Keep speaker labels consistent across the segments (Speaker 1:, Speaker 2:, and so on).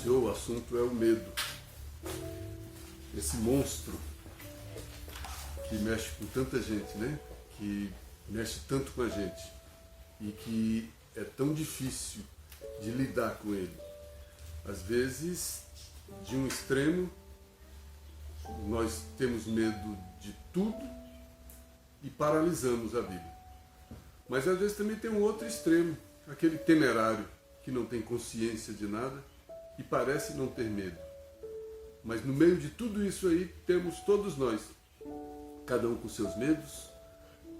Speaker 1: anunciou, o assunto é o medo. Esse monstro que mexe com tanta gente, né? Que mexe tanto com a gente e que é tão difícil de lidar com ele. Às vezes, de um extremo, nós temos medo de tudo e paralisamos a vida. Mas às vezes também tem um outro extremo, aquele temerário que não tem consciência de nada e parece não ter medo. Mas no meio de tudo isso aí temos todos nós, cada um com seus medos,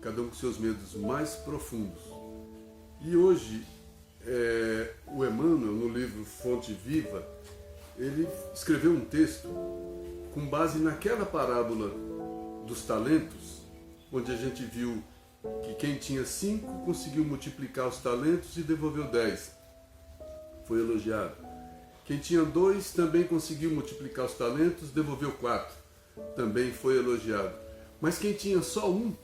Speaker 1: cada um com seus medos mais profundos. E hoje, o Emmanuel, no livro Fonte Viva, ele escreveu um texto com base naquela parábola dos talentos, onde a gente viu que quem tinha 5 conseguiu multiplicar os talentos e devolveu 10. Foi elogiado. Quem tinha 2 também conseguiu multiplicar os talentos, devolveu 4. Também foi elogiado. Mas quem tinha só 1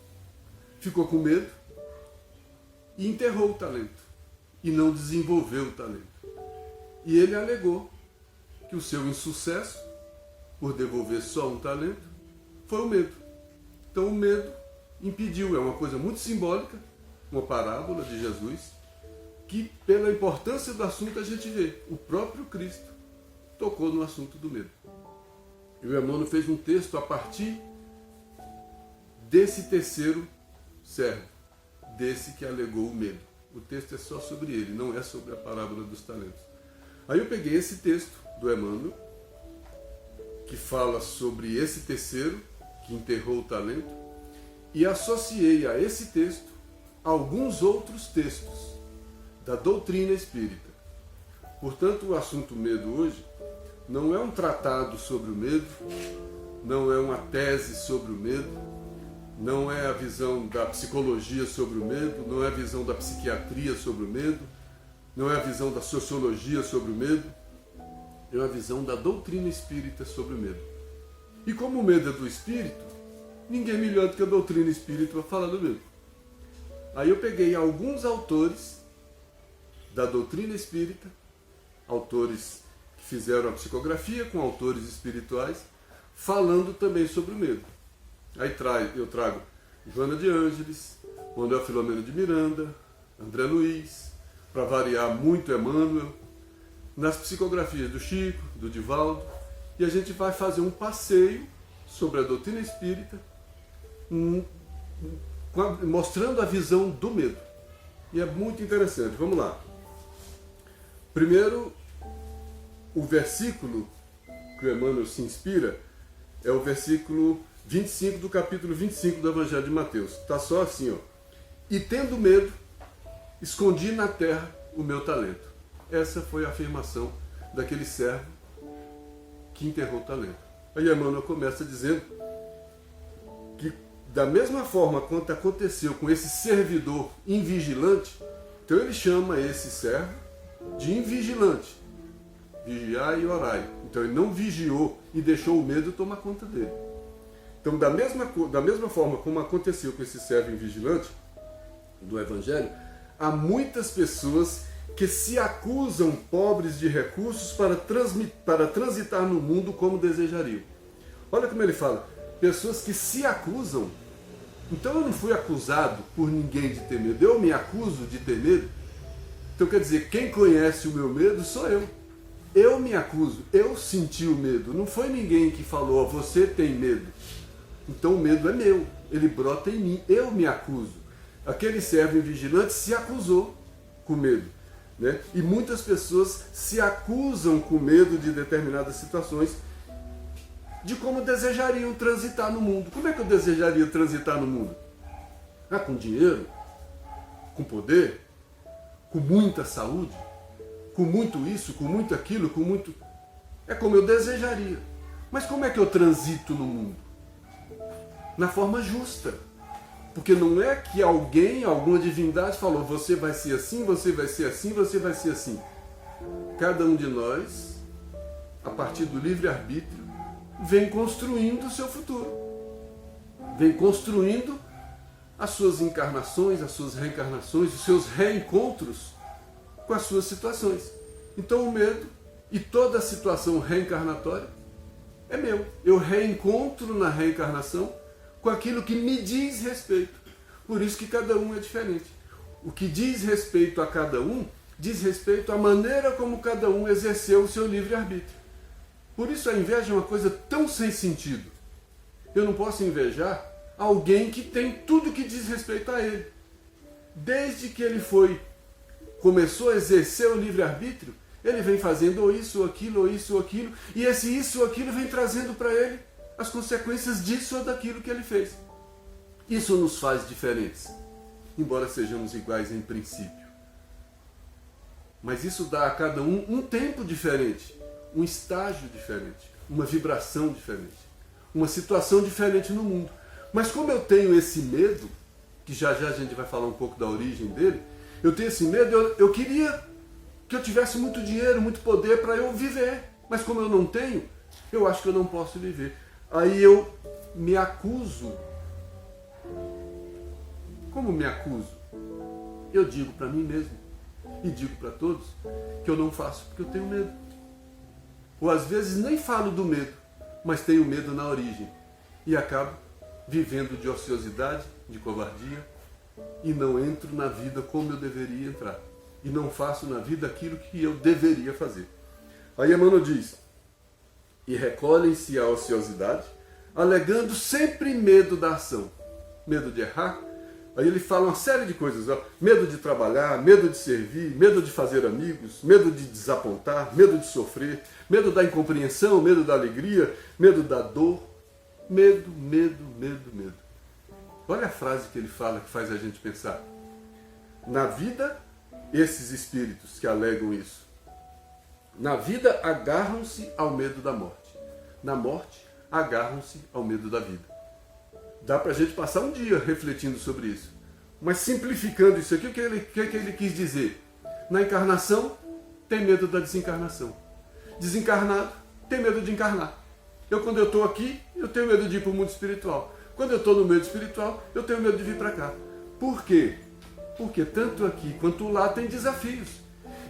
Speaker 1: ficou com medo e enterrou o talento e não desenvolveu o talento. E ele alegou que o seu insucesso, por devolver só um talento, foi o medo. Então o medo impediu, é uma coisa muito simbólica, uma parábola de Jesus, que pela importância do assunto a gente vê, o próprio Cristo tocou no assunto do medo. E o Emmanuel fez um texto a partir desse terceiro servo, desse que alegou o medo. O texto é só sobre ele, não é sobre a parábola dos talentos. Aí eu peguei esse texto do Emmanuel, que fala sobre esse terceiro, que enterrou o talento, e associei a esse texto alguns outros textos da doutrina espírita. Portanto, o assunto medo hoje não é um tratado sobre o medo, não é uma tese sobre o medo, não é a visão da psicologia sobre o medo, não é a visão da psiquiatria sobre o medo, não é a visão da sociologia sobre o medo, é uma visão da doutrina espírita sobre o medo. E como o medo é do espírito, ninguém melhor do que a doutrina espírita para falar do medo. Aí eu peguei alguns autores da doutrina espírita, autores que fizeram a psicografia com autores espirituais, falando também sobre o medo. Aí eu trago Joana de Ângeles, Manuel Filomeno de Miranda, André Luiz, para variar muito Emmanuel, nas psicografias do Chico, do Divaldo, e a gente vai fazer um passeio sobre a doutrina espírita, mostrando a visão do medo. E é muito interessante. Vamos lá. Primeiro, o versículo que o Emmanuel se inspira é o versículo 25 do capítulo 25 do Evangelho de Mateus. Está só assim, ó. E tendo medo, escondi na terra o meu talento. Essa foi a afirmação daquele servo que enterrou o talento. Aí Emmanuel começa dizendo que da mesma forma quanto aconteceu com esse servidor invigilante, então ele chama esse servo de invigilante. Vigiai e orai. Então ele não vigiou e deixou o medo tomar conta dele. Então da mesma forma como aconteceu com esse servo invigilante do Evangelho, há muitas pessoas que se acusam pobres de recursos para transitar no mundo como desejariam. Olha como ele fala, pessoas que se acusam. Então eu não fui acusado por ninguém de ter medo, eu me acuso de ter medo. Então quer dizer, quem conhece o meu medo sou eu. Eu me acuso, eu senti o medo, não foi ninguém que falou, você tem medo. Então o medo é meu, ele brota em mim, eu me acuso. Aquele servo invigilante se acusou com medo, né? E muitas pessoas se acusam com medo de determinadas situações, de como desejariam transitar no mundo. Como é que eu desejaria transitar no mundo? Ah, com dinheiro? Com poder? Com muita saúde? Com muito isso, com muito aquilo, com muito... É como eu desejaria. Mas como é que eu transito no mundo? Na forma justa. Porque não é que alguém, alguma divindade falou, você vai ser assim, você vai ser assim, você vai ser assim. Cada um de nós, a partir do livre-arbítrio, vem construindo o seu futuro. Vem construindo as suas encarnações, as suas reencarnações, os seus reencontros com as suas situações. Então o medo E toda a situação reencarnatória é meu. Eu reencontro na reencarnação com aquilo que me diz respeito. Por isso que cada um é diferente. O que diz respeito a cada um, diz respeito à maneira como cada um exerceu o seu livre-arbítrio. Por isso a inveja é uma coisa tão sem sentido. Eu não posso invejar alguém que tem tudo que diz respeito a ele. Desde que ele começou a exercer o livre-arbítrio, ele vem fazendo ou isso, ou aquilo, e esse isso ou aquilo vem trazendo para ele as consequências disso ou daquilo que ele fez. Isso nos faz diferentes, embora sejamos iguais em princípio. Mas isso dá a cada um tempo diferente, um estágio diferente, uma vibração diferente, uma situação diferente no mundo. Mas como eu tenho esse medo, que já já a gente vai falar um pouco da origem dele, eu tenho esse medo, eu queria que eu tivesse muito dinheiro, muito poder para eu viver. Mas como eu não tenho, eu acho que eu não posso viver. Aí eu me acuso. Como me acuso? Eu digo para mim mesmo, e digo para todos, que eu não faço porque eu tenho medo. Ou às vezes nem falo do medo, mas tenho medo na origem. E acabo vivendo de ociosidade, de covardia, e não entro na vida como eu deveria entrar. E não faço na vida aquilo que eu deveria fazer. Aí Emmanuel diz, e recolhem-se à ociosidade, alegando sempre medo da ação. Medo de errar. Aí ele fala uma série de coisas. Ó. Medo de trabalhar, medo de servir, medo de fazer amigos, medo de desapontar, medo de sofrer, medo da incompreensão, medo da alegria, medo da dor. Medo, medo, medo, medo. Olha a frase que ele fala que faz a gente pensar. Na vida, esses espíritos que alegam isso, na vida agarram-se ao medo da morte. Na morte, agarram-se ao medo da vida. Dá para a gente passar um dia refletindo sobre isso. Mas simplificando isso aqui, o que ele quis dizer? Na encarnação, tem medo da desencarnação. Desencarnado, tem medo de encarnar. Quando eu estou aqui, eu tenho medo de ir para o mundo espiritual. Quando eu estou no meio espiritual, eu tenho medo de vir para cá. Por quê? Porque tanto aqui quanto lá tem desafios.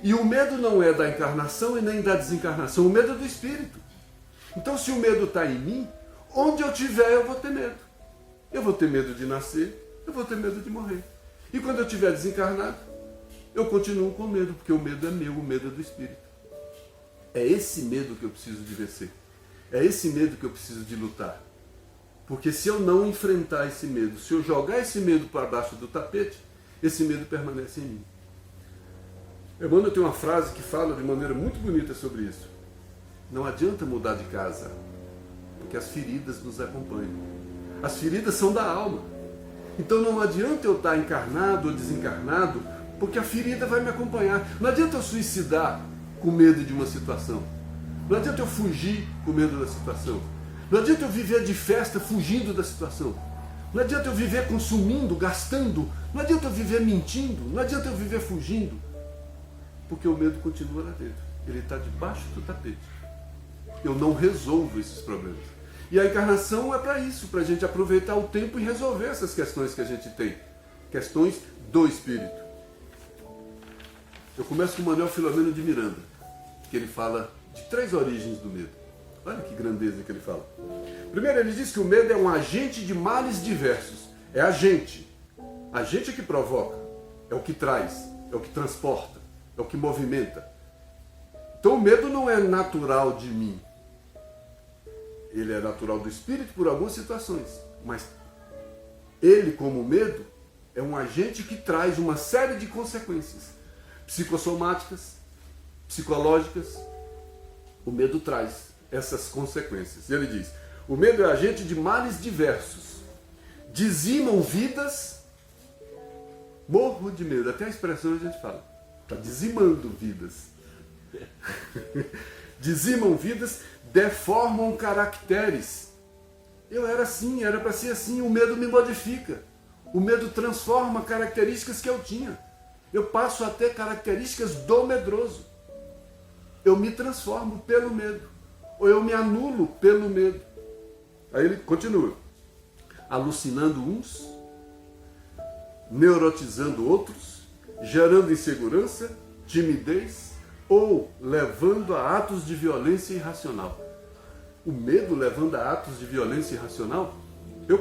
Speaker 1: E o medo não é da encarnação e nem da desencarnação, o medo é do espírito. Então se o medo está em mim, onde eu estiver eu vou ter medo. Eu vou ter medo de nascer, eu vou ter medo de morrer. E quando eu estiver desencarnado, eu continuo com medo, porque o medo é meu, o medo é do espírito. É esse medo que eu preciso de vencer. É esse medo que eu preciso de lutar. Porque se eu não enfrentar esse medo, se eu jogar esse medo para baixo do tapete, esse medo permanece em mim. Emmanuel tem uma frase que fala de maneira muito bonita sobre isso. Não adianta mudar de casa, porque as feridas nos acompanham. As feridas são da alma. Então não adianta eu estar encarnado ou desencarnado, porque a ferida vai me acompanhar. Não adianta eu suicidar com medo de uma situação. Não adianta eu fugir com medo da situação. Não adianta eu viver de festa fugindo da situação. Não adianta eu viver consumindo, gastando. Não adianta eu viver mentindo. Não adianta eu viver fugindo. Porque o medo continua lá dentro. Ele está debaixo do tapete. Eu não resolvo esses problemas. E a encarnação é para isso, para a gente aproveitar o tempo e resolver essas questões que a gente tem. Questões do espírito. Eu começo com o Manuel Filomeno de Miranda, que ele fala de 3 origens do medo. Olha que grandeza que ele fala. Primeiro, ele diz que o medo é um agente de males diversos. É agente. Agente é que provoca, é o que traz, é o que transporta, é o que movimenta. Então o medo não é natural de mim. Ele é natural do espírito por algumas situações. Mas ele, como medo, é um agente que traz uma série de consequências psicossomáticas, psicológicas. O medo traz essas consequências. Ele diz, o medo é agente de males diversos. Dizimam vidas. Morro de medo. Até a expressão a gente fala. Está dizimando vidas. Dizimam vidas, deformam caracteres. Eu era assim, era para ser assim. O medo me modifica. O medo transforma características que eu tinha. Eu passo a ter características do medroso. Eu me transformo pelo medo. Ou eu me anulo pelo medo. Aí ele continua. Alucinando uns, neurotizando outros, gerando insegurança, timidez, ou levando a atos de violência irracional. O medo levando a atos de violência irracional?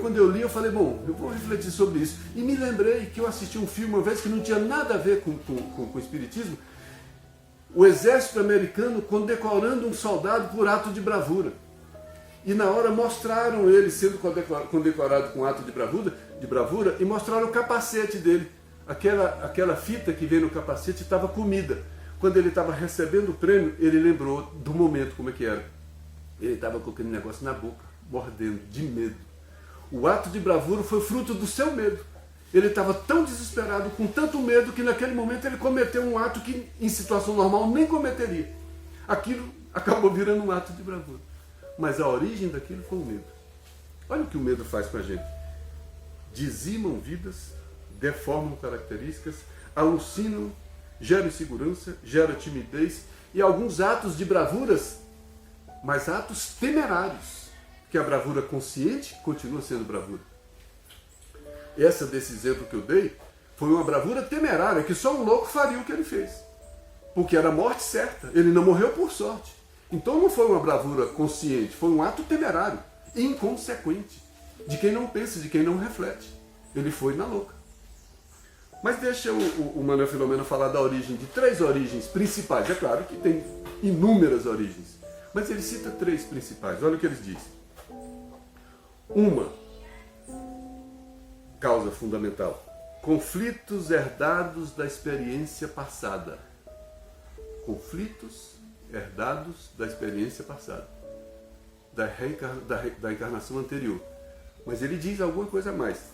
Speaker 1: Quando eu li, eu falei, bom, eu vou refletir sobre isso. E me lembrei que eu assisti um filme uma vez que não tinha nada a ver com o espiritismo. O exército americano condecorando um soldado por ato de bravura. E na hora mostraram ele sendo condecorado com ato de bravura e mostraram o capacete dele. Aquela fita que veio no capacete estava comida. Quando ele estava recebendo o prêmio, ele lembrou do momento, como é que era. Ele estava com aquele negócio na boca, mordendo, de medo. O ato de bravura foi fruto do seu medo. Ele estava tão desesperado, com tanto medo, que naquele momento ele cometeu um ato que em situação normal nem cometeria. Aquilo acabou virando um ato de bravura. Mas a origem daquilo foi o medo. Olha o que o medo faz com a gente. Dizimam vidas, deformam características, alucinam, geram insegurança, geram timidez e alguns atos de bravuras, mas atos temerários, que a bravura consciente continua sendo bravura. Essa desse exemplo que eu dei foi uma bravura temerária, que só um louco faria o que ele fez. Porque era a morte certa, ele não morreu por sorte. Então não foi uma bravura consciente, foi um ato temerário, inconsequente, de quem não pensa, de quem não reflete. Ele foi na louca. Mas deixa o Manuel Filomeno falar da origem, de 3 origens principais. É claro que tem inúmeras origens, mas ele cita 3 principais. Olha o que eles dizem. Uma causa fundamental: conflitos herdados da experiência passada. Conflitos herdados da experiência passada, da encarnação anterior. Mas ele diz alguma coisa a mais.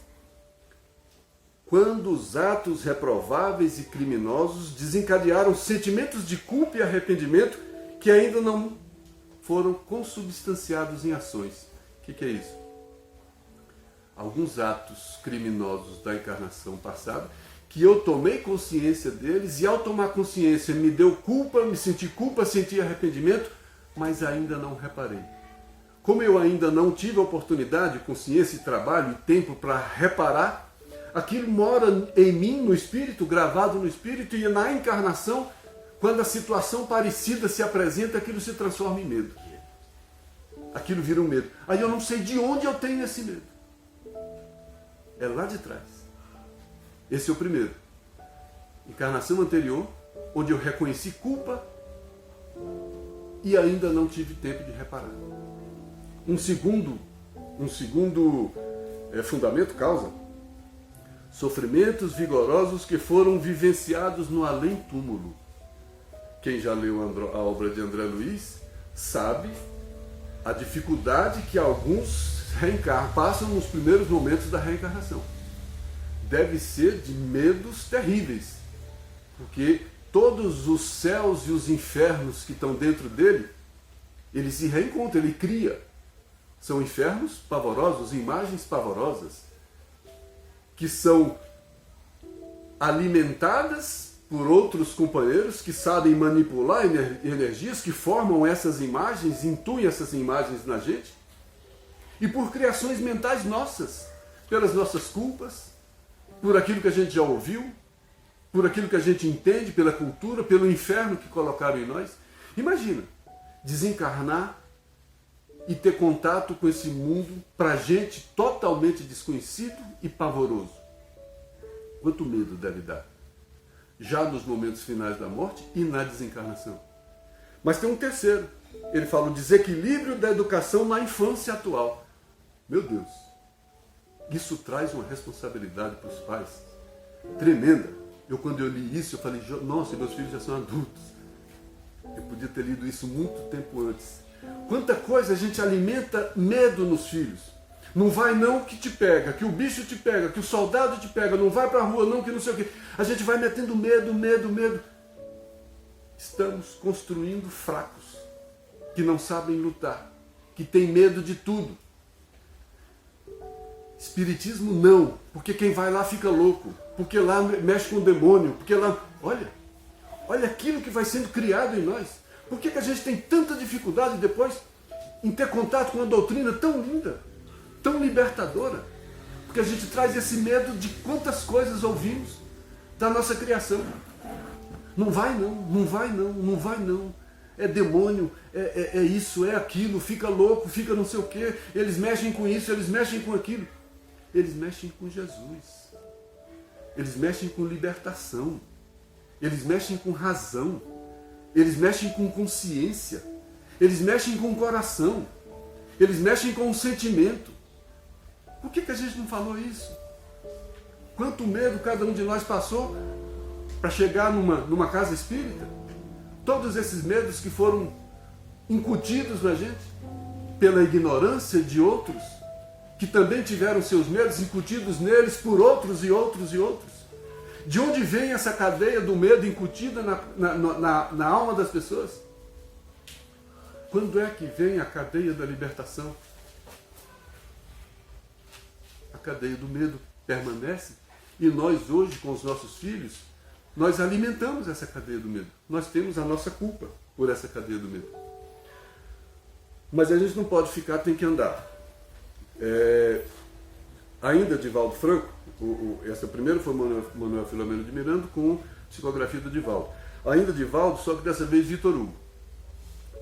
Speaker 1: Quando os atos reprováveis e criminosos desencadearam sentimentos de culpa e arrependimento que ainda não foram consubstanciados em ações. O que é isso? Alguns atos criminosos da encarnação passada que eu tomei consciência deles e ao tomar consciência me deu culpa, me senti culpa, senti arrependimento, mas ainda não reparei. Como eu ainda não tive oportunidade, consciência, trabalho e tempo para reparar, aquilo mora em mim, no espírito, gravado no espírito, e na encarnação, quando a situação parecida se apresenta, aquilo se transforma em medo. Aquilo vira um medo. Aí eu não sei de onde eu tenho esse medo. É lá de trás. Esse é o primeiro. Encarnação anterior, onde eu reconheci culpa e ainda não tive tempo de reparar. Um segundo fundamento, causa: sofrimentos vigorosos que foram vivenciados no além-túmulo. Quem já leu a obra de André Luiz sabe a dificuldade que alguns passam nos primeiros momentos da reencarnação. Deve ser de medos terríveis, porque todos os céus e os infernos que estão dentro dele, ele se reencontra, ele cria. São infernos pavorosos, imagens pavorosas, que são alimentadas por outros companheiros que sabem manipular energias, que formam essas imagens, intuem essas imagens na gente, e por criações mentais nossas, pelas nossas culpas, por aquilo que a gente já ouviu, por aquilo que a gente entende, pela cultura, pelo inferno que colocaram em nós. Imagina, desencarnar e ter contato com esse mundo, para gente totalmente desconhecido e pavoroso. Quanto medo deve dar, já nos momentos finais da morte e na desencarnação. Mas tem um terceiro. Ele fala o desequilíbrio da educação na infância atual. Meu Deus, isso traz uma responsabilidade para os pais tremenda. Quando eu li isso, eu falei, nossa, meus filhos já são adultos. Eu podia ter lido isso muito tempo antes. Quanta coisa a gente alimenta medo nos filhos. Não vai não que te pega, que o bicho te pega, que o soldado te pega, não vai para a rua não, que não sei o quê. A gente vai metendo medo, medo, medo. Estamos construindo fracos, que não sabem lutar, que têm medo de tudo. Espiritismo não, porque quem vai lá fica louco, porque lá mexe com o demônio, porque lá... Olha aquilo que vai sendo criado em nós. Por que a gente tem tanta dificuldade depois em ter contato com uma doutrina tão linda, tão libertadora? Porque a gente traz esse medo de quantas coisas ouvimos da nossa criação. Não vai não, não vai não, não vai não. É demônio, é isso, é aquilo, fica louco, fica não sei o quê. Eles mexem com isso, eles mexem com aquilo. Eles mexem com Jesus. Eles mexem com libertação. Eles mexem com razão. Eles mexem com consciência. Eles mexem com o coração. Eles mexem com o sentimento. Por que a gente não falou isso? Quanto medo cada um de nós passou para chegar numa casa espírita? Todos esses medos que foram incutidos na gente pela ignorância de outros, que também tiveram seus medos incutidos neles por outros e outros e outros. De onde vem essa cadeia do medo incutida na alma das pessoas? Quando é que vem a cadeia da libertação? A cadeia do medo permanece e nós hoje, com os nossos filhos, nós alimentamos essa cadeia do medo. Nós temos a nossa culpa por essa cadeia do medo. Mas a gente não pode ficar, tem que andar. Ainda Divaldo Franco, essa primeira foi Manuel Filomeno de Miranda com psicografia do Divaldo. Ainda Divaldo, só que dessa vez Vitor Hugo.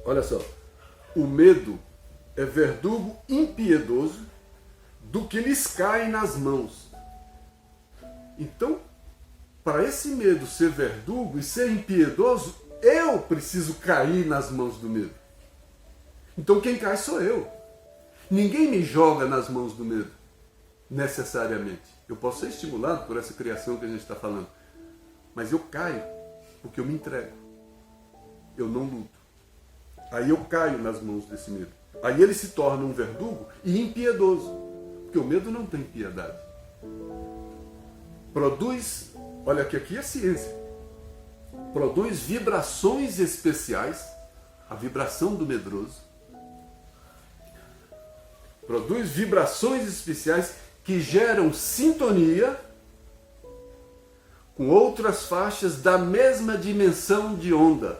Speaker 1: Olha só, o medo é verdugo impiedoso do que lhes cai nas mãos. Então, para esse medo ser verdugo e ser impiedoso, eu preciso cair nas mãos do medo. Então quem cai sou eu. Ninguém me joga nas mãos do medo, necessariamente. Eu posso ser estimulado por essa criação que a gente está falando, mas eu caio porque eu me entrego. Eu não luto. Aí eu caio nas mãos desse medo. Aí ele se torna um verdugo e impiedoso, porque o medo não tem piedade. Produz, olha que aqui é ciência, produz vibrações especiais, a vibração do medroso, produz vibrações especiais que geram sintonia com outras faixas da mesma dimensão de onda.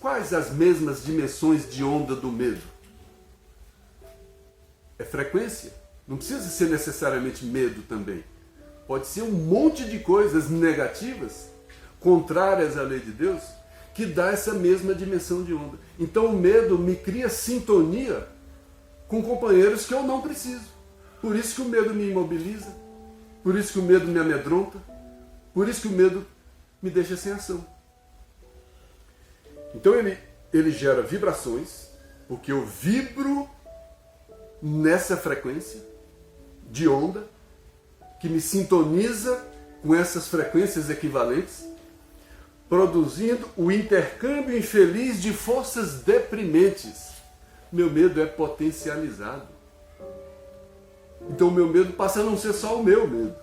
Speaker 1: Quais as mesmas dimensões de onda do medo? É frequência. Não precisa ser necessariamente medo também. Pode ser um monte de coisas negativas, contrárias à lei de Deus, que dá essa mesma dimensão de onda. Então o medo me cria sintonia com companheiros que eu não preciso. Por isso que o medo me imobiliza, por isso que o medo me amedronta, por isso que o medo me deixa sem ação. Então ele gera vibrações, porque eu vibro nessa frequência de onda, que me sintoniza com essas frequências equivalentes, produzindo o intercâmbio infeliz de forças deprimentes. Meu medo é potencializado. Então o meu medo passa a não ser só o meu medo.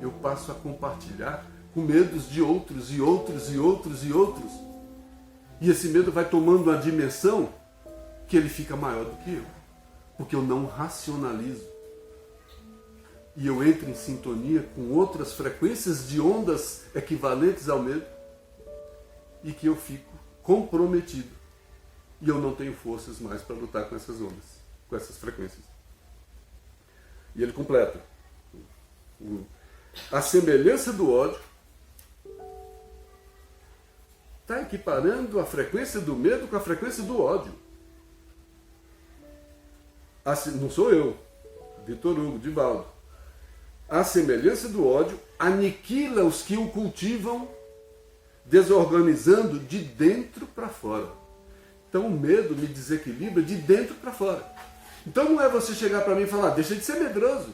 Speaker 1: Eu passo a compartilhar com medos de outros e outros e outros e outros. E esse medo vai tomando uma dimensão que ele fica maior do que eu. Porque eu não racionalizo. E eu entro em sintonia com outras frequências de ondas equivalentes ao medo e que eu fico comprometido. E eu não tenho forças mais para lutar com essas ondas, com essas frequências. E ele completa. A semelhança do ódio está equiparando a frequência do medo com a frequência do ódio. Não sou eu, Vitor Hugo, Divaldo. A semelhança do ódio aniquila os que o cultivam, desorganizando de dentro para fora. Então o medo me desequilibra de dentro para fora. Então não é você chegar para mim e falar, deixa de ser medroso.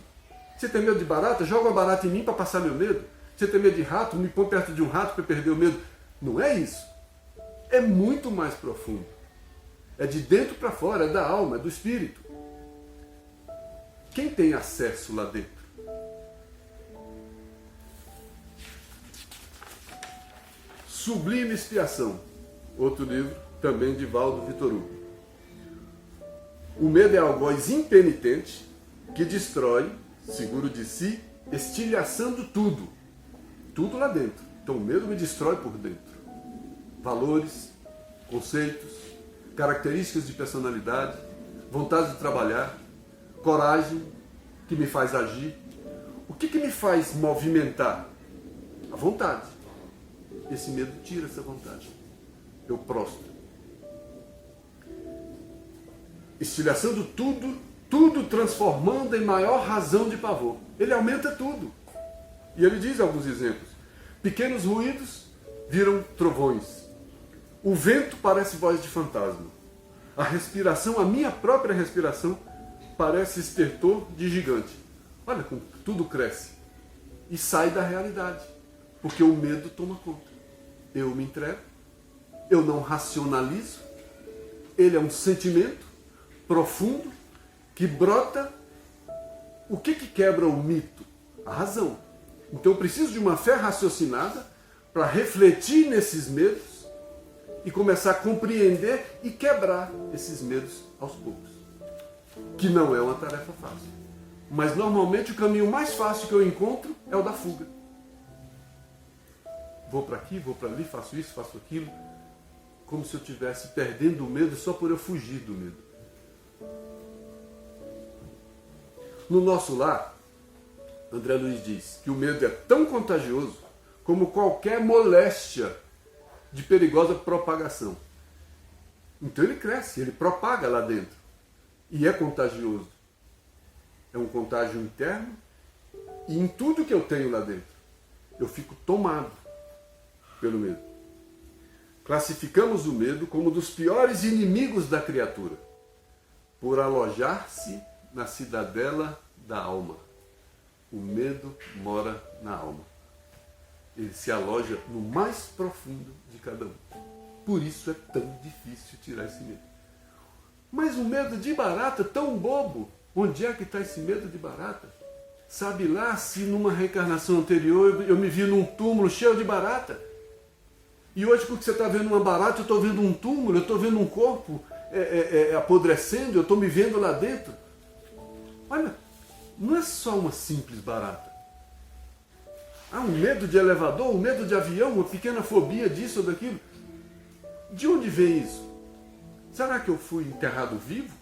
Speaker 1: Você tem medo de barata? Joga uma barata em mim para passar meu medo. Você tem medo de rato? Me põe perto de um rato para perder o medo. Não é isso. É muito mais profundo. É de dentro para fora, é da alma, é do espírito. Quem tem acesso lá dentro? Sublime Expiação, outro livro, também de Valdo Vitor Hugo. O medo é algoz impenitente que destrói, seguro de si, estilhaçando tudo. Tudo lá dentro. Então o medo me destrói por dentro. Valores, conceitos, características de personalidade, vontade de trabalhar, coragem que me faz agir. O que me faz movimentar? A vontade. esse medo tira essa vontade. Eu prostro. Estilhaçando tudo transformando em maior razão de pavor. Ele aumenta tudo. E ele diz alguns exemplos. Pequenos ruídos viram trovões. O vento parece voz de fantasma. A respiração, a minha própria respiração, parece estertor de gigante. Olha como tudo cresce. E sai da realidade. Porque o medo toma conta. Eu me entrego. Eu não racionalizo. Ele é um sentimento profundo que brota. O que quebra o mito? A razão. Então eu preciso de uma fé raciocinada para refletir nesses medos e começar a compreender e quebrar esses medos aos poucos. Que não é uma tarefa fácil. Mas normalmente o caminho mais fácil que eu encontro é o da fuga. Vou para aqui, vou para ali, faço isso, faço aquilo. Como se eu estivesse perdendo o medo só por eu fugir do medo. No nosso lar, André Luiz diz que o medo é tão contagioso como qualquer moléstia de perigosa propagação. Então ele cresce, ele propaga lá dentro. E é contagioso. É um contágio interno e em tudo que eu tenho lá dentro. Eu fico tomado pelo medo. Classificamos o medo como um dos piores inimigos da criatura, por alojar-se na cidadela da alma. O medo mora na alma. Ele se aloja no mais profundo de cada um. Por isso é tão difícil tirar esse medo. Mas o medo de barata, tão bobo. Onde é que está esse medo de barata? Sabe lá se numa reencarnação anterior eu me vi num túmulo cheio de barata? E hoje, porque você está vendo uma barata, eu estou vendo um túmulo, eu estou vendo um corpo apodrecendo, eu estou me vendo lá dentro. Olha, não é só uma simples barata. Há um medo de elevador, um medo de avião, uma pequena fobia disso ou daquilo. De onde vem isso? Será que eu fui enterrado vivo?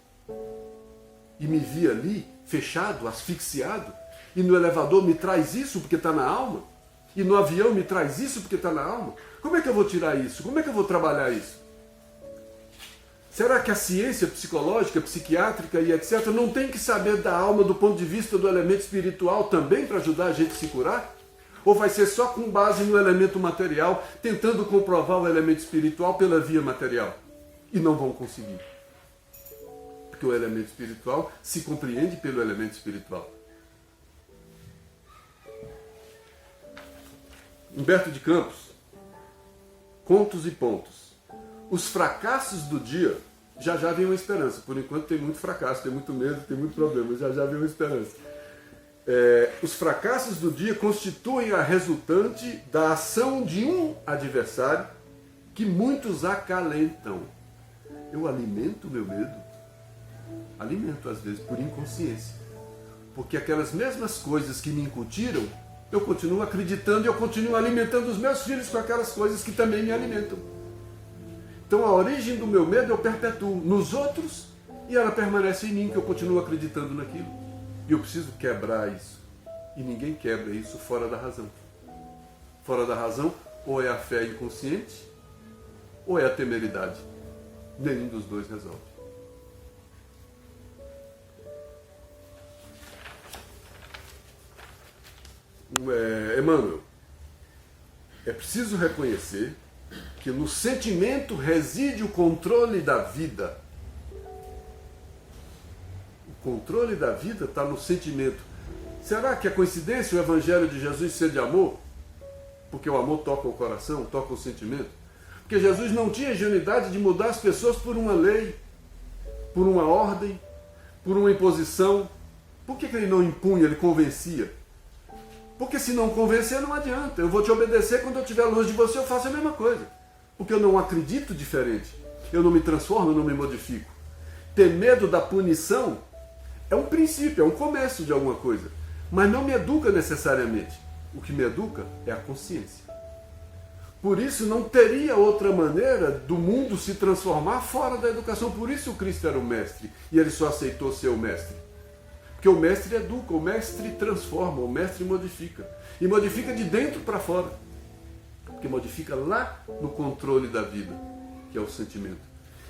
Speaker 1: E me vi ali, fechado, asfixiado? E no elevador me traz isso porque está na alma? E no avião me traz isso porque está na alma? Como é que eu vou tirar isso? Como é que eu vou trabalhar isso? Será que a ciência psicológica, psiquiátrica e etc. não tem que saber da alma do ponto de vista do elemento espiritual também para ajudar a gente a se curar? Ou vai ser só com base no elemento material, tentando comprovar o elemento espiritual pela via material? E não vão conseguir. Porque o elemento espiritual se compreende pelo elemento espiritual. Humberto de Campos, Contos e Pontos. Os fracassos do dia, já vem uma esperança. Por enquanto tem muito fracasso, tem muito medo, tem muito problema, já vem uma esperança. Os fracassos do dia constituem a resultante da ação de um adversário que muitos acalentam. Eu alimento o meu medo? Alimento às vezes por inconsciência. Porque aquelas mesmas coisas que me incutiram, eu continuo acreditando e eu continuo alimentando os meus filhos com aquelas coisas que também me alimentam. Então a origem do meu medo eu perpetuo nos outros e ela permanece em mim, que eu continuo acreditando naquilo. E eu preciso quebrar isso. E ninguém quebra isso fora da razão. Fora da razão, ou é a fé inconsciente, ou é a temeridade. Nenhum dos dois resolve. Emmanuel, é preciso reconhecer que no sentimento reside o controle da vida. O controle da vida está no sentimento. Será que é coincidência o Evangelho de Jesus ser de amor? Porque o amor toca o coração, toca o sentimento. Porque Jesus não tinha ingenuidade de mudar as pessoas por uma lei, por uma ordem, por uma imposição. Por que ele não impunha, ele convencia? Porque se não convencer não adianta. Eu vou te obedecer, quando eu estiver longe de você eu faço a mesma coisa. Porque eu não acredito diferente. Eu não me transformo, eu não me modifico. Ter medo da punição é um princípio, é um começo de alguma coisa. Mas não me educa necessariamente. O que me educa é a consciência. Por isso não teria outra maneira do mundo se transformar fora da educação. Por isso o Cristo era o mestre e ele só aceitou ser o mestre. Porque o mestre educa, o mestre transforma, o mestre modifica. E modifica de dentro para fora. porque modifica lá no controle da vida, que é o sentimento.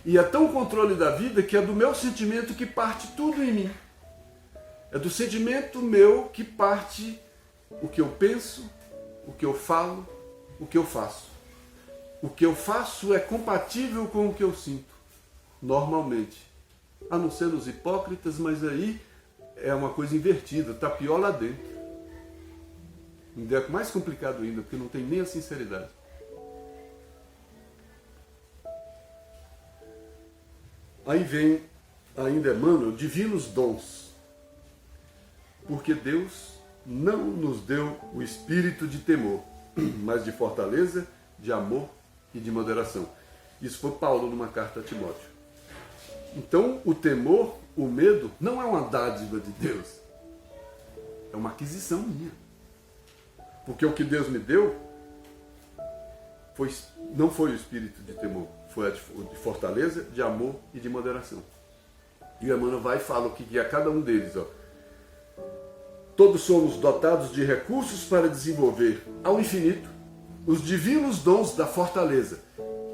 Speaker 1: E é tão o controle da vida que é do meu sentimento que parte tudo em mim. É do sentimento meu que parte o que eu penso, o que eu falo, o que eu faço. O que eu faço é compatível com o que eu sinto, normalmente. A não ser os hipócritas, mas aí é uma coisa invertida, está pior lá dentro. Ainda é mais complicado ainda, porque não tem nem a sinceridade. Aí vem, ainda Emmanuel, divinos dons. Porque Deus não nos deu o espírito de temor, mas de fortaleza, de amor e de moderação. Isso foi Paulo numa carta a Timóteo. Então, o temor, o medo, não é uma dádiva de Deus. É uma aquisição minha. Porque o que Deus me deu não foi o espírito de temor, foi o de fortaleza, de amor e de moderação. E o Emmanuel vai e fala o que é cada um deles. Ó. Todos somos dotados de recursos para desenvolver ao infinito os divinos dons da fortaleza.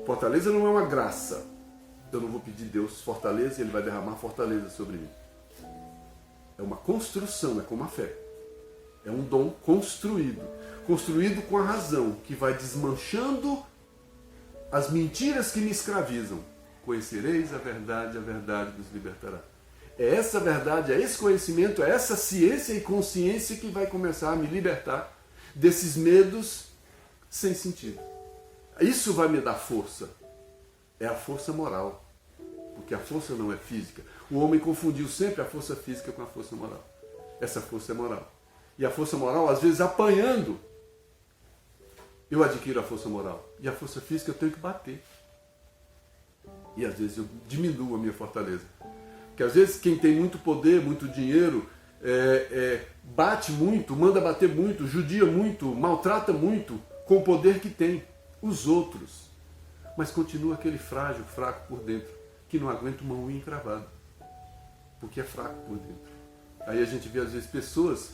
Speaker 1: Fortaleza não é uma graça. Eu não vou pedir Deus fortaleza e Ele vai derramar fortaleza sobre mim. É uma construção, é como a fé. É um dom construído. Construído com a razão, que vai desmanchando as mentiras que me escravizam. Conhecereis a verdade vos libertará. É essa verdade, é esse conhecimento, é essa ciência e consciência que vai começar a me libertar desses medos sem sentido. Isso vai me dar força. É a força moral. Porque a força não é física. O homem confundiu sempre a força física com a força moral. Essa força é moral. E a força moral, às vezes, apanhando, eu adquiro a força moral. E a força física eu tenho que bater. E às vezes eu diminuo a minha fortaleza. Porque às vezes quem tem muito poder, muito dinheiro, bate muito, manda bater muito, judia muito, maltrata muito com o poder que tem. Os outros. Mas continua aquele frágil, fraco por dentro, que não aguenta uma unha encravada. Porque é fraco por dentro. Aí a gente vê às vezes pessoas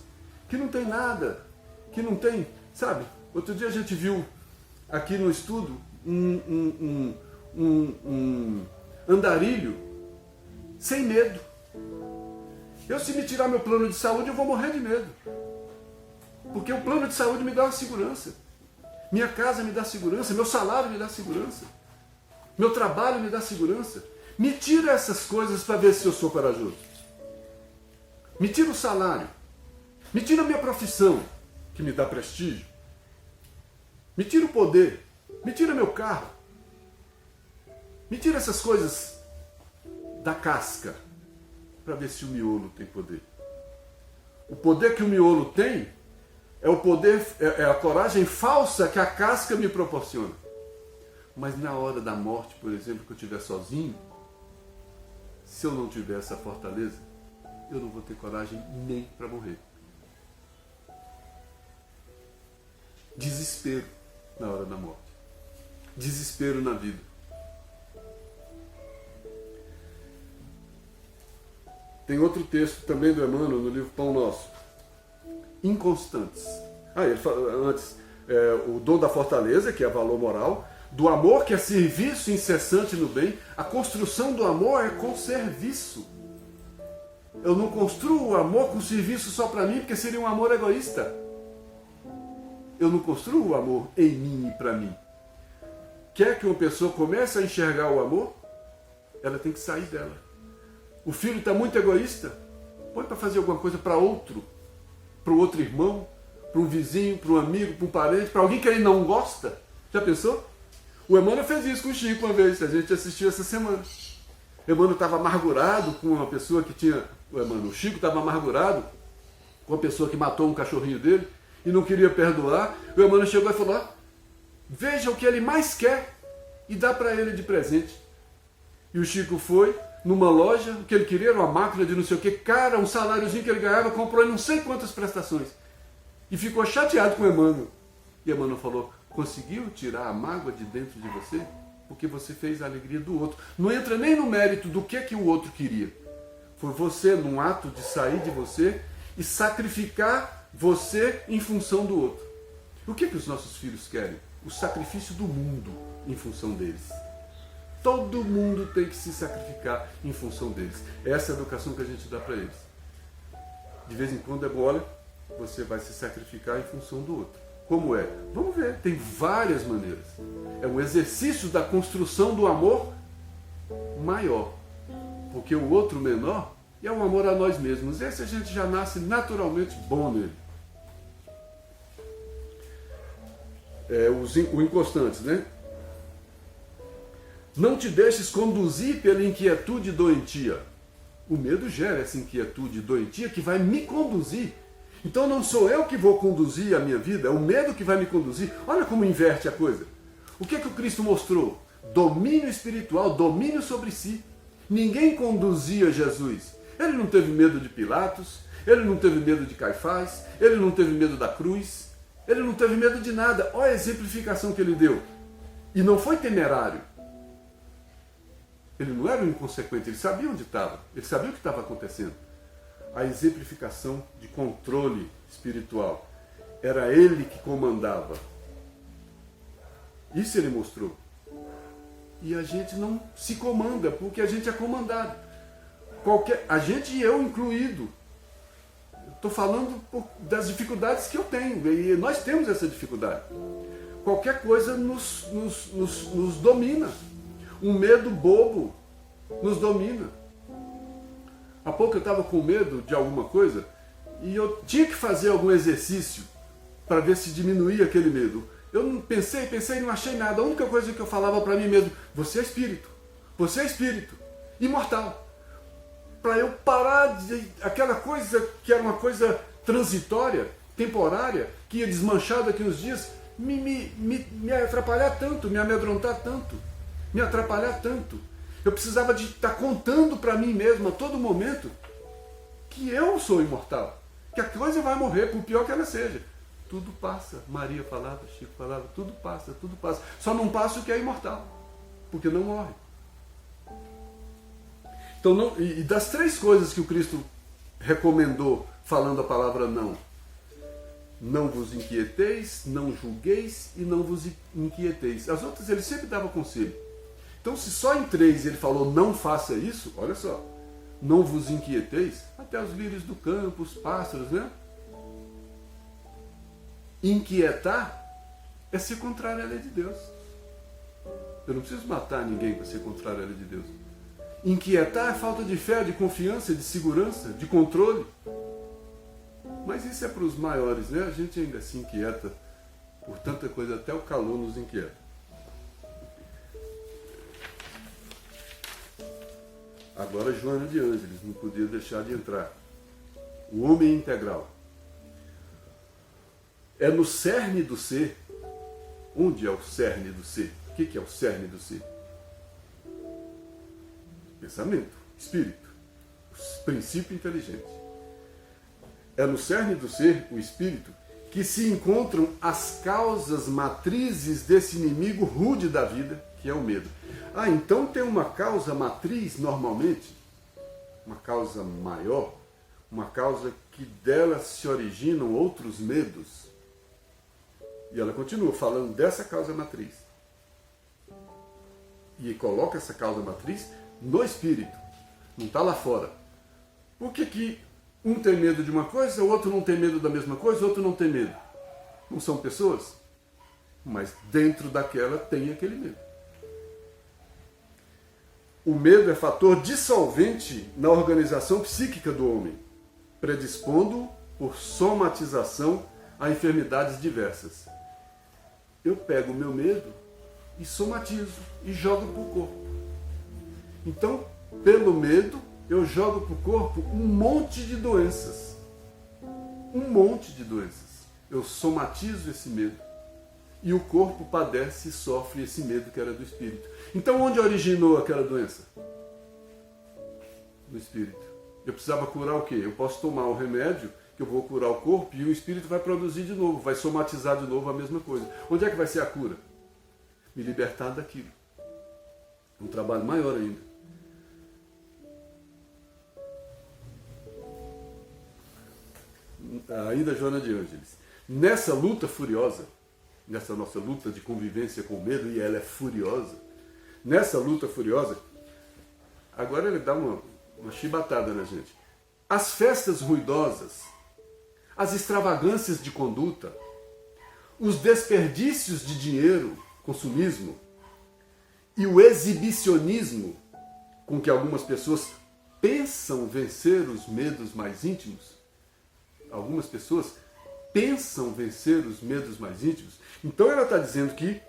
Speaker 1: que não tem nada, que não tem, sabe? Outro dia a gente viu aqui no estudo um andarilho sem medo. Se me tirar meu plano de saúde, eu vou morrer de medo. Porque o plano de saúde me dá uma segurança. Minha casa me dá segurança, meu salário me dá segurança. Meu trabalho me dá segurança. Me tira essas coisas para ver se eu sou corajoso. Me tira o salário. Me tira a minha profissão, que me dá prestígio. Me tira o poder. Me tira meu carro. Me tira essas coisas da casca, para ver se o miolo tem poder. O poder que o miolo tem é o poder, é a coragem falsa que a casca me proporciona. Mas na hora da morte, por exemplo, que eu estiver sozinho, se eu não tiver essa fortaleza, eu não vou ter coragem nem para morrer. Desespero na hora da morte. Desespero na vida. Tem outro texto também do Emmanuel no livro Pão Nosso. Inconstantes. Ele fala antes, o dom da fortaleza, que é valor moral, do amor, que é serviço incessante no bem. A construção do amor é com serviço. Eu não construo o amor com serviço só para mim, porque seria um amor egoísta. Eu não construo o amor em mim e para mim. Quer que uma pessoa comece a enxergar o amor? Ela tem que sair dela. O filho está muito egoísta? Põe para fazer alguma coisa para outro irmão, para um vizinho, para um amigo, para um parente, para alguém que ele não gosta. Já pensou? O Emmanuel fez isso com o Chico uma vez, a gente assistiu essa semana. O Emmanuel estava amargurado com uma pessoa que tinha... O Chico estava amargurado com a pessoa que matou um cachorrinho dele e não queria perdoar. O Emmanuel chegou e falou, veja o que ele mais quer e dá para ele de presente. E o Chico foi numa loja, o que ele queria era uma máquina de não sei o que, cara, um saláriozinho que ele ganhava, comprou em não sei quantas prestações. E ficou chateado com o Emmanuel. E Emmanuel falou, conseguiu tirar a mágoa de dentro de você? Porque você fez a alegria do outro. Não entra nem no mérito do que o outro queria. Foi você, num ato de sair de você e sacrificar você em função do outro. O que os nossos filhos querem? o sacrifício do mundo em função deles. Todo mundo tem que se sacrificar em função deles. Essa é a educação que a gente dá para eles. De vez em quando é bom, olha, você vai se sacrificar em função do outro. Como é? Vamos ver, tem várias maneiras. É um exercício da construção do amor maior. Porque o outro menor é o amor a nós mesmos. Esse a gente já nasce naturalmente bom nele. O inconstante, né? Não te deixes conduzir pela inquietude doentia. O medo gera essa inquietude doentia que vai me conduzir. Então não sou eu que vou conduzir a minha vida, é o medo que vai me conduzir. Olha como inverte a coisa. O que o Cristo mostrou? Domínio espiritual, domínio sobre si. Ninguém conduzia Jesus. Ele não teve medo de Pilatos, ele não teve medo de Caifás, ele não teve medo da cruz, ele não teve medo de nada. Olha a exemplificação que ele deu. E não foi temerário. Ele não era um inconsequente, ele sabia onde estava, ele sabia o que estava acontecendo. A exemplificação de controle espiritual. Era ele que comandava. Isso ele mostrou. E a gente não se comanda, porque a gente é comandado. A gente e eu incluído. Estou falando das dificuldades que eu tenho, e nós temos essa dificuldade. Qualquer coisa nos domina. Um medo bobo nos domina. Há pouco eu estava com medo de alguma coisa e eu tinha que fazer algum exercício para ver se diminuía aquele medo. Eu não pensei e não achei nada. A única coisa que eu falava para mim mesmo, você é espírito, imortal. Para eu parar de aquela coisa que era uma coisa transitória, temporária, que ia desmanchar daqui uns dias, me atrapalhar tanto, me amedrontar tanto, me atrapalhar tanto. Eu precisava de estar contando para mim mesmo a todo momento que eu sou imortal, que a coisa vai morrer, por pior que ela seja. Tudo passa. Maria falava, Chico falava, tudo passa, tudo passa. Só não passa o que é imortal, porque não morre. Então, e das 3 coisas que o Cristo recomendou falando a palavra não: não vos inquieteis, não julgueis e não vos inquieteis. As outras ele sempre dava conselho. Então, se só em 3 ele falou não faça isso, olha só, não vos inquieteis, até os lírios do campo, os pássaros, né? Inquietar é ser contrário à lei de Deus. Eu não preciso matar ninguém para ser contrário à lei de Deus. Inquietar é falta de fé, de confiança, de segurança, de controle. Mas isso é para os maiores, né? A gente ainda se inquieta por tanta coisa, até o calor nos inquieta. Agora Joana de Ângeles, não podia deixar de entrar. O homem integral. É no cerne do ser. Onde é o cerne do ser? O que é o cerne do ser? Pensamento, espírito, princípio inteligente. É no cerne do ser, o espírito, que se encontram as causas matrizes desse inimigo rude da vida, que é o medo. Então tem uma causa matriz, normalmente, uma causa maior, uma causa que dela se originam outros medos. E ela continua falando dessa causa matriz. E coloca essa causa matriz no espírito, não está lá fora. Por que um tem medo de uma coisa, o outro não tem medo da mesma coisa, o outro não tem medo? Não são pessoas? Mas dentro daquela tem aquele medo. O medo é fator dissolvente na organização psíquica do homem, predispondo-o por somatização a enfermidades diversas. Eu pego o meu medo e somatizo e jogo para o corpo. Então, pelo medo, eu jogo para o corpo um monte de doenças. Um monte de doenças. Eu somatizo esse medo. E o corpo padece e sofre esse medo que era do espírito. Então, onde originou aquela doença? No espírito. Eu precisava curar o quê? Eu posso tomar o remédio, que eu vou curar o corpo, e o espírito vai produzir de novo, vai somatizar de novo a mesma coisa. Onde é que vai ser a cura? Me libertar daquilo. Um trabalho maior ainda. Ainda Joana de Ângeles. Nessa luta furiosa, nessa nossa luta de convivência com o medo, e ela é furiosa. Nessa luta furiosa, agora ele dá uma chibatada na gente. As festas ruidosas, as extravagâncias de conduta, os desperdícios de dinheiro, consumismo, e o exibicionismo com que algumas pessoas pensam vencer os medos mais íntimos. Algumas pessoas pensam vencer os medos mais íntimos. Então ela está dizendo que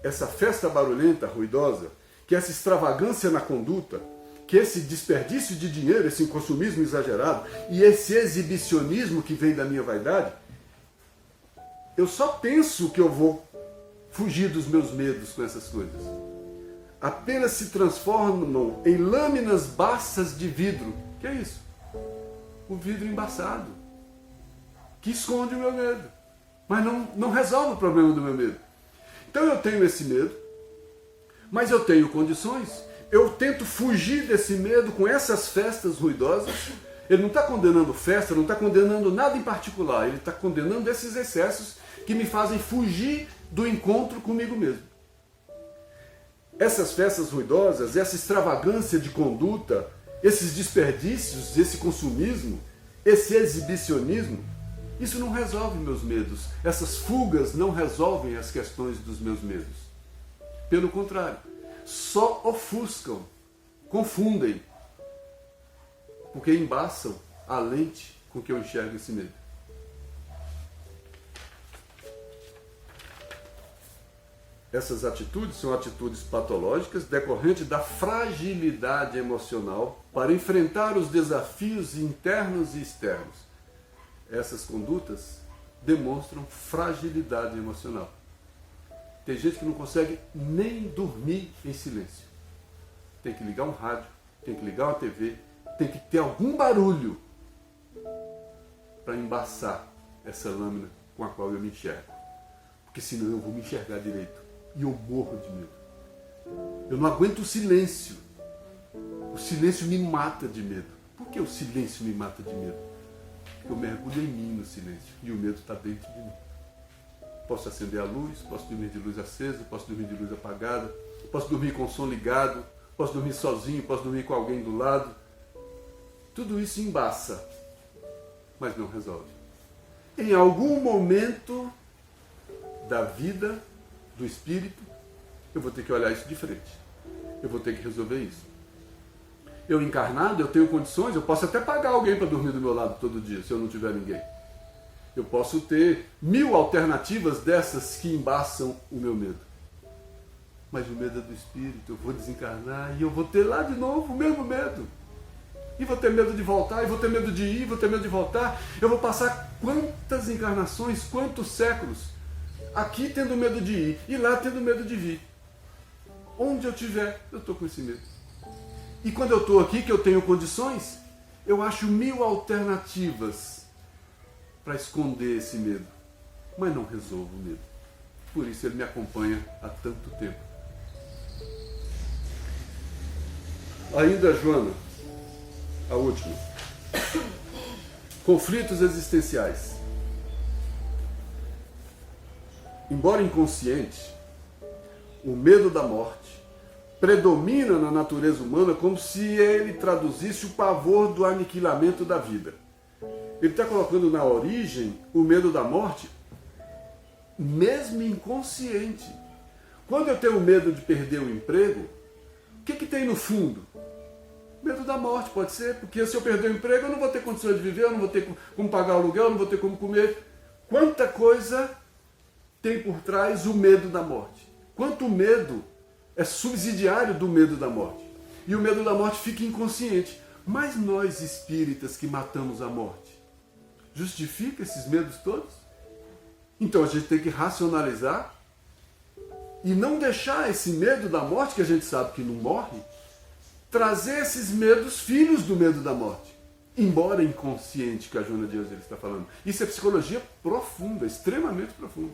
Speaker 1: essa festa barulhenta, ruidosa, que essa extravagância na conduta, que esse desperdício de dinheiro, esse consumismo exagerado e esse exibicionismo que vem da minha vaidade, eu só penso que eu vou fugir dos meus medos com essas coisas. Apenas se transformam em lâminas baças de vidro. Que é isso? O vidro embaçado, que esconde o meu medo, mas não resolve o problema do meu medo. Então eu tenho esse medo, mas eu tenho condições. Eu tento fugir desse medo com essas festas ruidosas. Ele não está condenando festa, não está condenando nada em particular. Ele está condenando esses excessos que me fazem fugir do encontro comigo mesmo. Essas festas ruidosas, essa extravagância de conduta, esses desperdícios, esse consumismo, esse exibicionismo, isso não resolve meus medos. Essas fugas não resolvem as questões dos meus medos. Pelo contrário, só ofuscam, confundem, porque embaçam a lente com que eu enxergo esse medo. Essas atitudes são atitudes patológicas decorrentes da fragilidade emocional para enfrentar os desafios internos e externos. Essas condutas demonstram fragilidade emocional. Tem gente que não consegue nem dormir em silêncio. Tem que ligar um rádio, tem que ligar uma TV, tem que ter algum barulho para embaçar essa lâmina com a qual eu me enxergo. Porque senão eu vou me enxergar direito. E eu morro de medo. Eu não aguento o silêncio. O silêncio me mata de medo. Por que o silêncio me mata de medo? Porque eu mergulho em mim no silêncio. E o medo está dentro de mim. Posso acender a luz, posso dormir de luz acesa, posso dormir de luz apagada, posso dormir com o som ligado, posso dormir sozinho, posso dormir com alguém do lado. Tudo isso embaça, mas não resolve. Em algum momento da vida, do espírito, eu vou ter que olhar isso de frente. Eu vou ter que resolver isso. Eu encarnado, eu tenho condições, eu posso até pagar alguém para dormir do meu lado todo dia, se eu não tiver ninguém. Eu posso ter 1000 alternativas dessas que embaçam o meu medo. Mas o medo é do espírito, eu vou desencarnar e eu vou ter lá de novo o mesmo medo. E vou ter medo de voltar, e vou ter medo de ir, vou ter medo de voltar. Eu vou passar quantas encarnações, quantos séculos, aqui tendo medo de ir, e lá tendo medo de vir. Onde eu estiver, eu estou com esse medo. E quando eu estou aqui, que eu tenho condições, eu acho 1000 alternativas para esconder esse medo. Mas não resolvo o medo. Por isso ele me acompanha há tanto tempo. Ainda, Joana, a última. Conflitos existenciais. Embora inconsciente, o medo da morte predomina na natureza humana como se ele traduzisse o pavor do aniquilamento da vida. Ele está colocando na origem o medo da morte, mesmo inconsciente. Quando eu tenho medo de perder o emprego, o que tem no fundo? Medo da morte, pode ser, porque se eu perder o emprego eu não vou ter condições de viver, eu não vou ter como pagar o aluguel, eu não vou ter como comer. Quanta coisa tem por trás o medo da morte. Quanto medo é subsidiário do medo da morte. E o medo da morte fica inconsciente. Mas nós espíritas que matamos a morte, justifica esses medos todos? Então a gente tem que racionalizar e não deixar esse medo da morte, que a gente sabe que não morre, trazer esses medos filhos do medo da morte. Embora inconsciente, que a Joana de Ângeles está falando. Isso é psicologia profunda, extremamente profunda.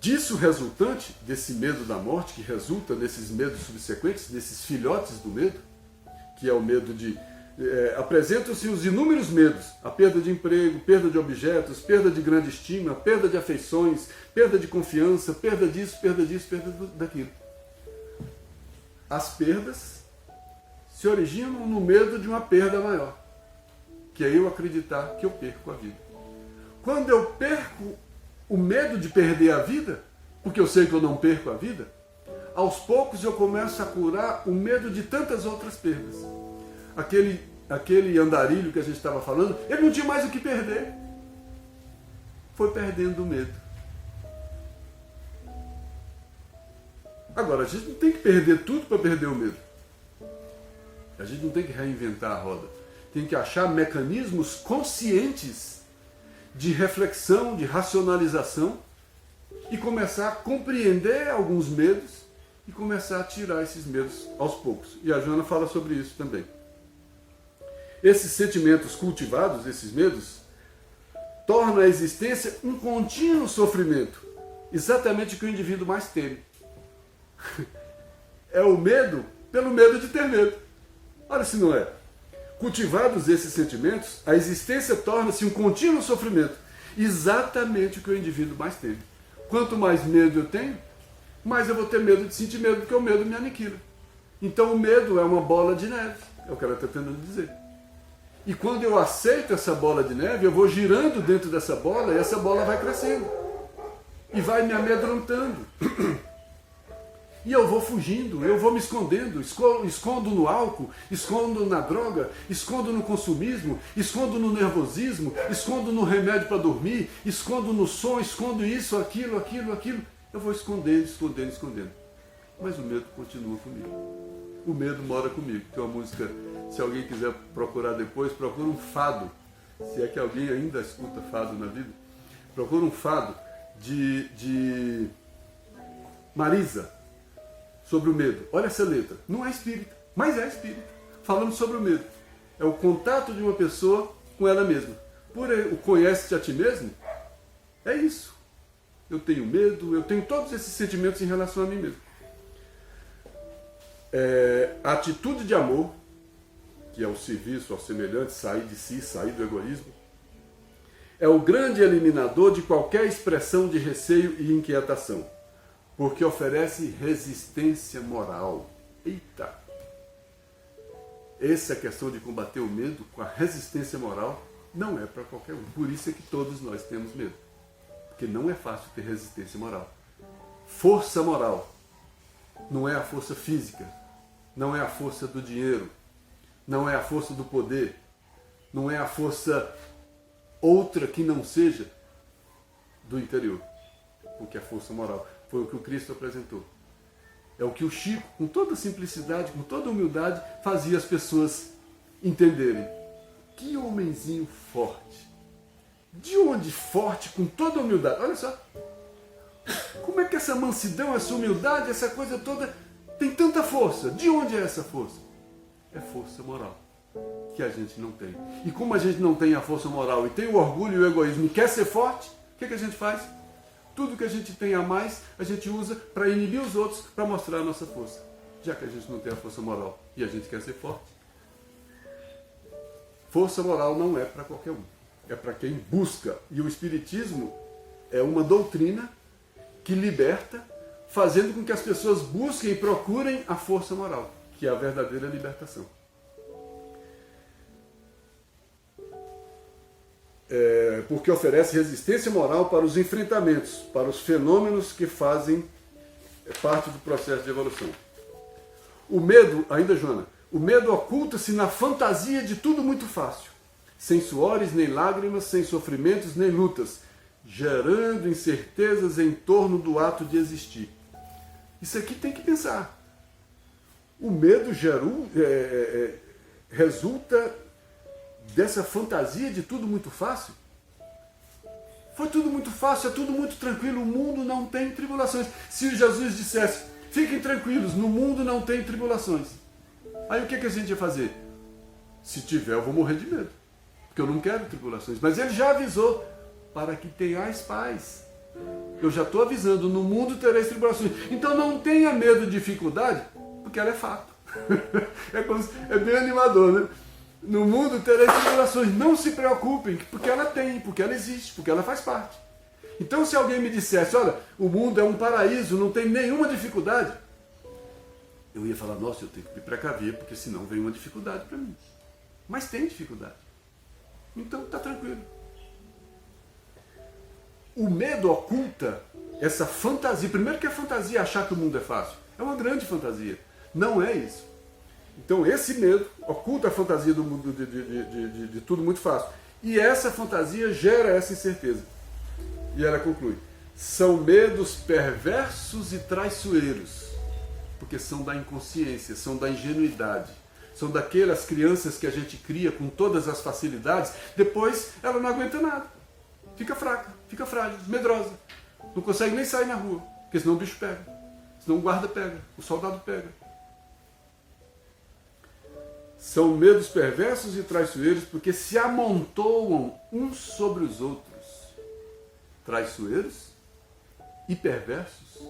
Speaker 1: Disso resultante, desse medo da morte, que resulta nesses medos subsequentes, nesses filhotes do medo, que é o medo de apresentam-se os inúmeros medos, a perda de emprego, perda de objetos, perda de grande estima, perda de afeições, perda de confiança, perda disso, perda daquilo. As perdas se originam no medo de uma perda maior, que é eu acreditar que eu perco a vida. Quando eu perco o medo de perder a vida, porque eu sei que eu não perco a vida, aos poucos eu começo a curar o medo de tantas outras perdas. Aquele andarilho que a gente estava falando, ele não tinha mais o que perder. Foi perdendo o medo. Agora, a gente não tem que perder tudo para perder o medo. A gente não tem que reinventar a roda. Tem que achar mecanismos conscientes de reflexão, de racionalização e começar a compreender alguns medos e começar a tirar esses medos aos poucos. E a Joana fala sobre isso também. Esses sentimentos cultivados, esses medos, tornam a existência um contínuo sofrimento, exatamente o que o indivíduo mais teme. É o medo pelo medo de ter medo. Olha se não é. Cultivados esses sentimentos, a existência torna-se um contínuo sofrimento, exatamente o que o indivíduo mais teme. Quanto mais medo eu tenho, mais eu vou ter medo de sentir medo, porque o medo me aniquila. Então o medo é uma bola de neve, é o que ela está tentando dizer. E quando eu aceito essa bola de neve, eu vou girando dentro dessa bola e essa bola vai crescendo. E vai me amedrontando. E eu vou fugindo, eu vou me escondendo, escondo no álcool, escondo na droga, escondo no consumismo, escondo no nervosismo, escondo no remédio para dormir, escondo no som, escondo isso, aquilo. Eu vou escondendo. Mas o medo continua comigo. O medo mora comigo. Tem uma música, se alguém quiser procurar depois, procura um fado. Se é que alguém ainda escuta fado na vida, procura um fado de Marisa, sobre o medo. Olha essa letra. Não é espírita, mas é espírita. Falando sobre o medo. É o contato de uma pessoa com ela mesma. Por o conhece-te a ti mesmo, é isso. Eu tenho medo, eu tenho todos esses sentimentos em relação a mim mesmo. A atitude de amor, que é o serviço ao semelhante, sair de si, sair do egoísmo, é o grande eliminador de qualquer expressão de receio e inquietação, porque oferece resistência moral. Eita! Essa questão de combater o medo com a resistência moral não é para qualquer um. Por isso é que todos nós temos medo. Porque não é fácil ter resistência moral. Força moral não é a força física, não é a força do dinheiro, não é a força do poder, não é a força outra que não seja do interior. Porque a força moral foi o que o Cristo apresentou. É o que o Chico, com toda simplicidade, com toda humildade, fazia as pessoas entenderem. Que homenzinho forte. De onde forte, com toda humildade? Olha só. Como é que essa mansidão, essa humildade, essa coisa toda tem tanta força? De onde é essa força? É força moral, que a gente não tem. E como a gente não tem a força moral e tem o orgulho e o egoísmo e quer ser forte, o que a gente faz? Tudo que a gente tem a mais, a gente usa para inibir os outros, para mostrar a nossa força. Já que a gente não tem a força moral e a gente quer ser forte. Força moral não é para qualquer um. É para quem busca. E o Espiritismo é uma doutrina que liberta, fazendo com que as pessoas busquem e procurem a força moral, que é a verdadeira libertação. Porque oferece resistência moral para os enfrentamentos, para os fenômenos que fazem parte do processo de evolução. O medo, ainda Joana, o medo oculta-se na fantasia de tudo muito fácil, sem suores nem lágrimas, sem sofrimentos nem lutas, gerando incertezas em torno do ato de existir. Isso aqui tem que pensar. O medo resulta dessa fantasia de tudo muito fácil. Foi tudo muito fácil, é tudo muito tranquilo, o mundo não tem tribulações. Se Jesus dissesse, fiquem tranquilos, no mundo não tem tribulações. Aí o que a gente ia fazer? Se tiver, eu vou morrer de medo, porque eu não quero tribulações. Mas ele já avisou, para que tenhais paz. Eu já estou avisando, no mundo tereis tribulações. Então não tenha medo de dificuldade, porque ela é fato. É bem animador, né? No mundo tereis tribulações. Não se preocupem, porque ela tem, porque ela existe, porque ela faz parte. Então, se alguém me dissesse, olha, o mundo é um paraíso, não tem nenhuma dificuldade, eu ia falar, nossa, eu tenho que me precaver, porque senão vem uma dificuldade para mim. Mas tem dificuldade. Então, está tranquilo. O medo oculta essa fantasia. Primeiro que a fantasia é achar que o mundo é fácil. É uma grande fantasia. Não é isso. Então, esse medo oculta a fantasia do mundo de tudo muito fácil. E essa fantasia gera essa incerteza. E ela conclui: são medos perversos e traiçoeiros, porque são da inconsciência, são da ingenuidade, são daquelas crianças que a gente cria com todas as facilidades, depois ela não aguenta nada, fica fraca, fica frágil, medrosa, não consegue nem sair na rua, porque senão o bicho pega, senão o guarda pega, o soldado pega. São medos perversos e traiçoeiros, porque se amontoam uns sobre os outros. Traiçoeiros e perversos,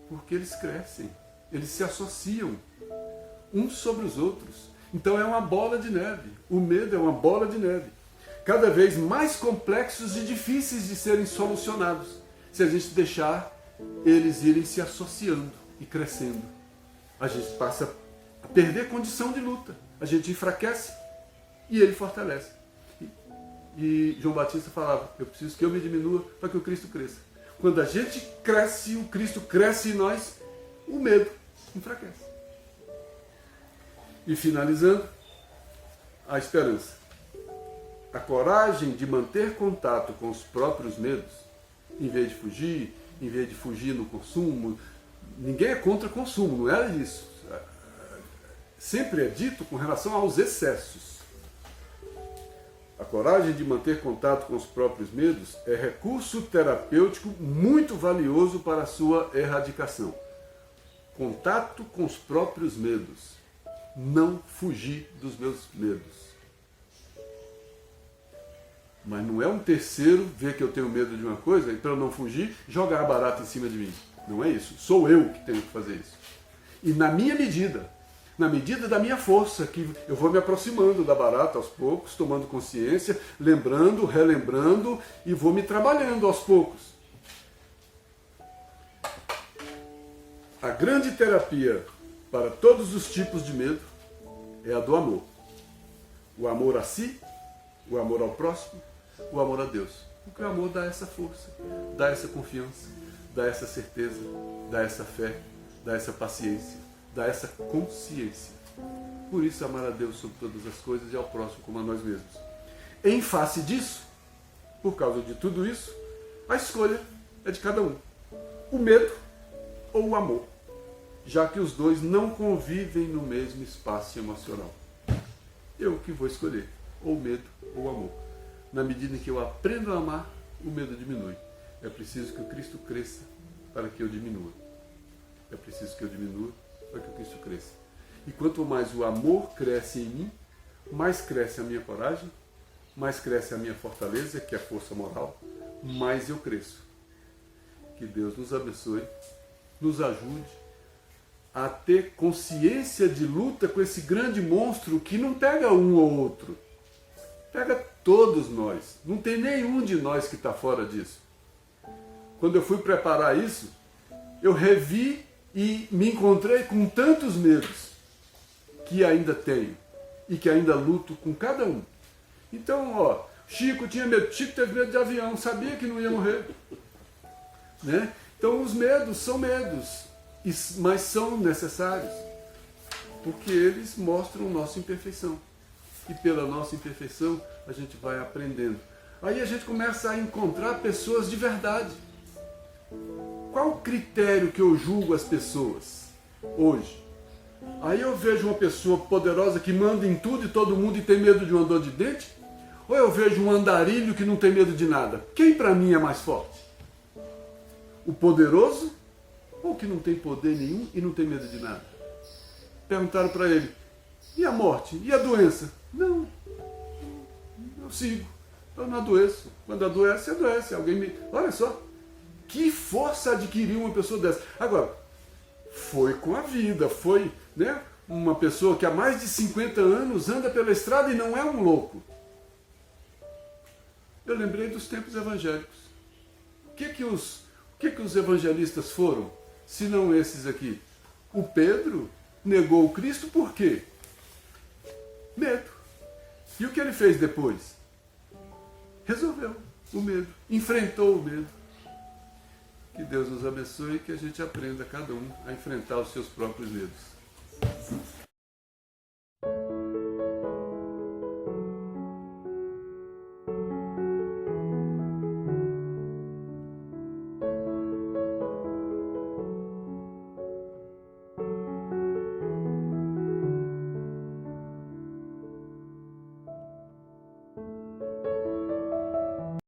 Speaker 1: porque eles crescem, eles se associam uns sobre os outros. Então é uma bola de neve. O medo é uma bola de neve, cada vez mais complexos e difíceis de serem solucionados, se a gente deixar eles irem se associando e crescendo. A gente passa a perder condição de luta, a gente enfraquece e ele fortalece. E João Batista falava, eu preciso que eu me diminua para que o Cristo cresça. Quando a gente cresce, o Cristo cresce em nós, o medo enfraquece. E finalizando, a esperança. A coragem de manter contato com os próprios medos, em vez de fugir no consumo. Ninguém é contra consumo, não é isso. Sempre é dito com relação aos excessos. A coragem de manter contato com os próprios medos é recurso terapêutico muito valioso para a sua erradicação. Contato com os próprios medos. Não fugir dos meus medos. Mas não é um terceiro ver que eu tenho medo de uma coisa e para eu não fugir, jogar a barata em cima de mim. Não é isso. Sou eu que tenho que fazer isso. E na minha medida da minha força, que eu vou me aproximando da barata aos poucos, tomando consciência, lembrando, relembrando e vou me trabalhando aos poucos. A grande terapia para todos os tipos de medo é a do amor. O amor a si, o amor ao próximo, o amor a Deus. Porque o amor dá essa força, dá essa confiança, dá essa certeza, dá essa fé, dá essa paciência, dá essa consciência. Por isso, amar a Deus sobre todas as coisas e ao próximo como a nós mesmos. Em face disso, por causa de tudo isso, a escolha é de cada um. O medo ou o amor, já que os dois não convivem no mesmo espaço emocional. Eu que vou escolher, ou medo ou amor. Na medida em que eu aprendo a amar, o medo diminui. É preciso que o Cristo cresça para que eu diminua. É preciso que eu diminua para que o Cristo cresça. E quanto mais o amor cresce em mim, mais cresce a minha coragem, mais cresce a minha fortaleza, que é a força moral, mais eu cresço. Que Deus nos abençoe, nos ajude a ter consciência de luta com esse grande monstro que não pega um ou outro, pega todos nós. Não tem nenhum de nós que está fora disso. Quando eu fui preparar isso, eu revi e me encontrei com tantos medos que ainda tenho e que ainda luto com cada um. Então, Chico tinha medo. Chico teve medo de avião, sabia que não ia morrer. Né? Então, os medos são medos, mas são necessários, porque eles mostram nossa imperfeição. E pela nossa imperfeição, a gente vai aprendendo. Aí a gente começa a encontrar pessoas de verdade. Qual o critério que eu julgo as pessoas hoje? Aí eu vejo uma pessoa poderosa que manda em tudo e todo mundo e tem medo de uma dor de dente? Ou eu vejo um andarilho que não tem medo de nada? Quem para mim é mais forte? O poderoso ou o que não tem poder nenhum e não tem medo de nada? Perguntaram para ele, e a morte? E a doença? Não, eu sigo, eu não adoeço. Quando adoece, adoece. Olha só, que força adquiriu uma pessoa dessa. Agora, foi com a vida, foi, né? uma pessoa que há mais de 50 anos anda pela estrada e não é um louco. Eu lembrei dos tempos evangélicos. O que os evangelistas foram, se não esses aqui? O Pedro negou o Cristo por quê? Medo. E o que ele fez depois? Resolveu o medo, enfrentou o medo. Que Deus nos abençoe e que a gente aprenda, cada um, a enfrentar os seus próprios medos.